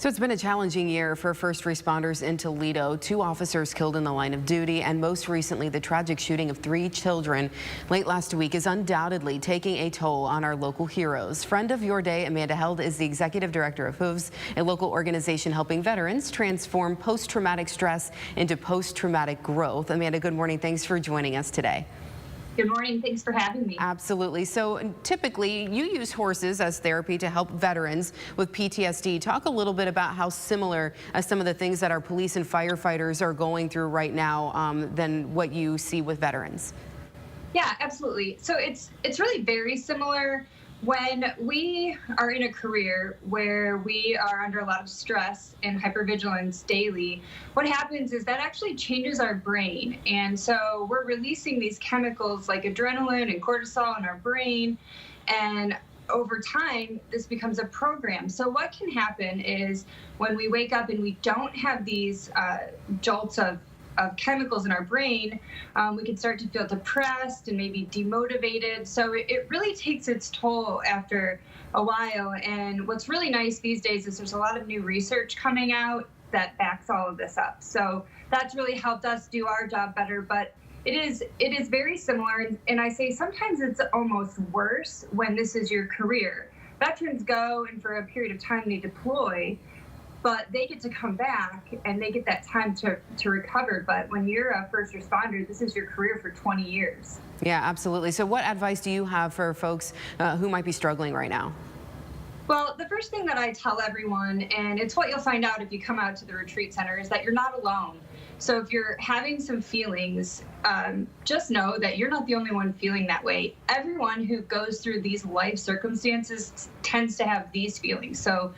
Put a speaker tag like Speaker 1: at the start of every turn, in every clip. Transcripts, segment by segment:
Speaker 1: So it's been a challenging year for first responders in Toledo. 2 officers killed in the line of duty, and most recently the tragic shooting of 3 children late last week is undoubtedly taking a toll on our local heroes. Friend of Your Day, Amanda Held, is the executive director of HOOVES, a local organization helping veterans transform post-traumatic stress into post-traumatic growth. Amanda, good morning. Thanks for joining us today.
Speaker 2: Good morning. Thanks for having me.
Speaker 1: Absolutely. So typically you use horses as therapy to help veterans with PTSD. Talk a little bit about how similar some of the things that our police and firefighters are going through right now than what you see with veterans.
Speaker 2: Yeah, absolutely. So it's really very similar. When we are in a career where we are under a lot of stress and hypervigilance daily, what happens is that actually changes our brain. And so we're releasing these chemicals like adrenaline and cortisol in our brain. And over time, this becomes a program. So what can happen is when we wake up and we don't have these jolts of chemicals in our brain, we can start to feel depressed and maybe demotivated. So it really takes its toll after a while. And what's really nice these days is there's a lot of new research coming out that backs all of this up. So that's really helped us do our job better. But it is very similar. And I say sometimes it's almost worse when this is your career. Veterans go and for a period of time they deploy, but they get to come back and they get that time to recover. But when you're a first responder, this is your career for 20 years.
Speaker 1: Yeah, absolutely. So what advice do you have for folks who might be struggling right now?
Speaker 2: Well, the first thing that I tell everyone, and it's what you'll find out if you come out to the retreat center, is that you're not alone. So if you're having some feelings, just know that you're not the only one feeling that way. Everyone who goes through these life circumstances tends to have these feelings. So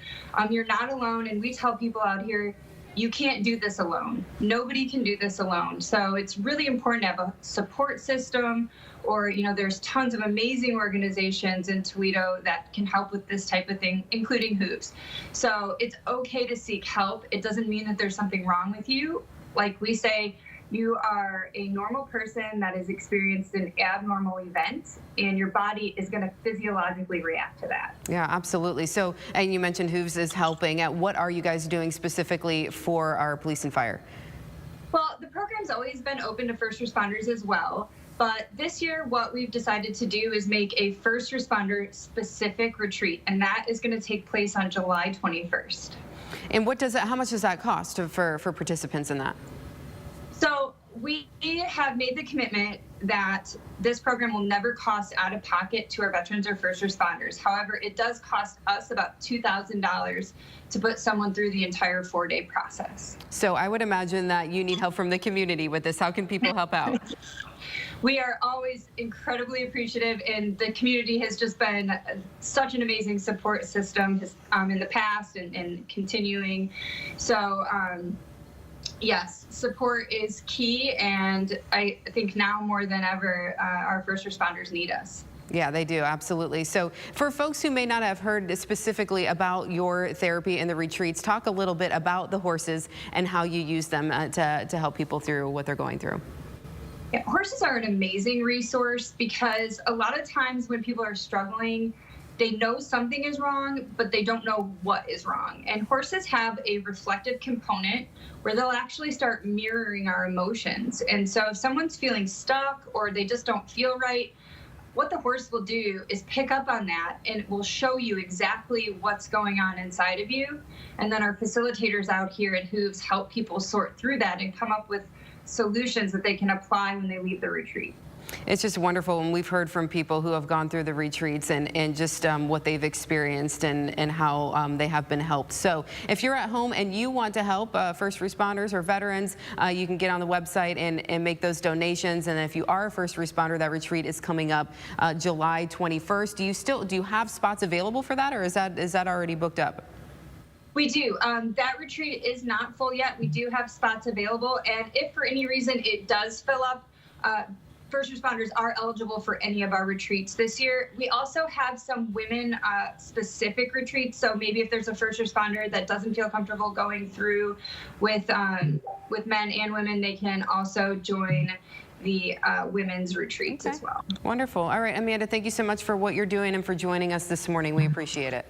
Speaker 2: you're not alone, and we tell people out here, you can't do this alone. Nobody can do this alone. So it's really important to have a support system, or there's tons of amazing organizations in Toledo that can help with this type of thing, including HOOVES. So it's okay to seek help. It doesn't mean that there's something wrong with you. Like we say, you are a normal person that has experienced an abnormal event, and your body is going to physiologically react to that.
Speaker 1: Yeah, absolutely. So, and you mentioned HOOVES is helping. What are you guys doing specifically for our police and fire?
Speaker 2: Well, the program's always been open to first responders as well. But this year, what we've decided to do is make a first responder specific retreat, and that is going to take place on July 21st.
Speaker 1: And how much does that cost for participants in that?
Speaker 2: So we have made the commitment that this program will never cost out of pocket to our veterans or first responders. However, it does cost us about $2,000 to put someone through the entire 4-day process.
Speaker 1: So I would imagine that you need help from the community with this. How can people help out?
Speaker 2: We are always incredibly appreciative, and the community has just been such an amazing support system in the past and continuing. So yes, support is key, and I think now more than ever, our first responders need us.
Speaker 1: Yeah, they do, absolutely. So for folks who may not have heard specifically about your therapy and the retreats, talk a little bit about the horses and how you use them to help people through what they're going through.
Speaker 2: Yeah, horses are an amazing resource because a lot of times when people are struggling, they know something is wrong, but they don't know what is wrong. And horses have a reflective component where they'll actually start mirroring our emotions. And so if someone's feeling stuck or they just don't feel right, what the horse will do is pick up on that, and it will show you exactly what's going on inside of you. And then our facilitators out here at HOOVES help people sort through that and come up with solutions that they can apply when they leave the retreat.
Speaker 1: It's just wonderful when we've heard from people who have gone through the retreats and just what they've experienced and how they have been helped. So if you're at home and you want to help first responders or veterans, you can get on the website and make those donations. And if you are a first responder, that retreat is coming up July 21st. Do you have spots available for that, or is that already booked up?
Speaker 2: We do. That retreat is not full yet. We do have spots available, and if for any reason it does fill up, first responders are eligible for any of our retreats this year. We also have some women specific retreats, so maybe if there's a first responder that doesn't feel comfortable going through with men and women, they can also join the women's retreats as well.
Speaker 1: Wonderful. All right, Amanda, thank you so much for what you're doing and for joining us this morning. We appreciate it.